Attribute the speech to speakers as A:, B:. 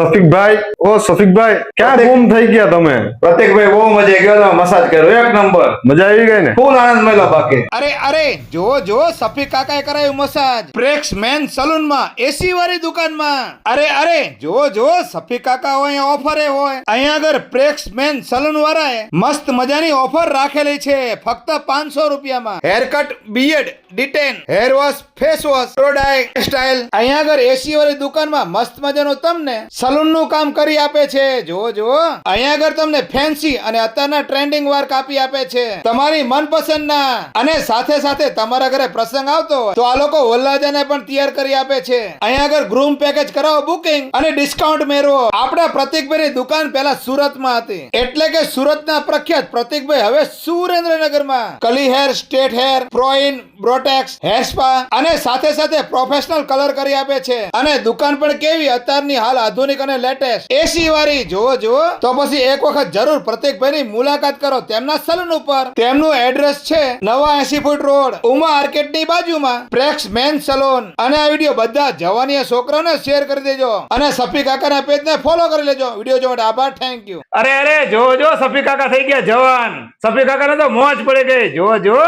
A: સફીકભાઈ, ઓ સફીકભાઈ, ક્યાં ગુમ થઈ ગયા તમે?
B: પ્રતિકભાઈ બહુ મજા ગયો, મસાજ કર્યો એક નંબર,
A: મજા આવી ગઈ ને?
B: ફૂલ આનંદ મળ્યો. બાકી
C: અરે જો સફીક કાકાએ કરાયું મસાજ પ્રેક્સ મેન સલૂન માં, એસી વાળી દુકાનમાં. અરે જો સફીક કાકા હોય અહીંયા ઓફરે હોય. અહીંયા આગળ પ્રેક્સ મેન સલૂન વાળાએ મસ્ત મજાની ઓફર રાખેલી છે, ફક્ત 500 રૂપિયામાં. Hair cut, beard, detan, hair wash, face wash, પ્રોડાય સ્ટાઇલ. અહીંયા આગળ એસી વાળી દુકાનમાં મસ્ત મજાનું તમને સલૂન નું કામ કરી આપે છે. જો અહીંયા આગળ તમને ફેન્સી અને અત્યારના ટ્રેન્ડિંગ વાર કાપી આપે છે, તમારી મનપસંદ ના. અને સાથે તમારા ઘરે પ્રસંગ આવતો હોય તો આ લોકો વલ્લાજાને પણ તૈયાર કરી આપે છે. અહીંયા આગળ ગ્રૂમ પેકેજ કરાવો બુકિંગ અને ડિસ્કાઉન્ટ મેળવો. આપણા પ્રતિકભાઈની દુકાન પહેલા સુરતમાં હતી, એટલે કે સુરતના પ્રખ્યાત પ્રતિકભાઈ હવે સુરેન્દ્રનગરમાં કલી હેર, સ્ટેટ હેર, પ્રોઇન, બ્રોટેક્સ, હેર સ્પા અને સાથે પ્રોફેશનલ કલર કરી આપે છે. અને દુકાન પણ કેવી અત્યારની હાલ આધુનિક અને લેટેસ્ટ એસી વાળી. જો તો પછી એક વખત જરૂર પ્રતિકભાઈની મુલાકાત કરો તેમના સલૂન ઉપર. તેમનું એડ્રેસ છે નવા 80 ફૂટ રોડ, ઉમા આર્કેટ ની બાજુમાં, પ્રેક્સ મેન સલૂન. અને આ વિડીયો બધા જવાનીય છોકરાઓને શેર કરી દેજો અને સફી કાકાના પેજ ને ફોલો કરી લેજો. વિડીયો જોવા માટે આભાર, થેન્ક યુ.
D: અરે જો સફી કાકા થઈ ગયા જવાન. સફી કાકા ને તો મોજ પડી ગઈ. જો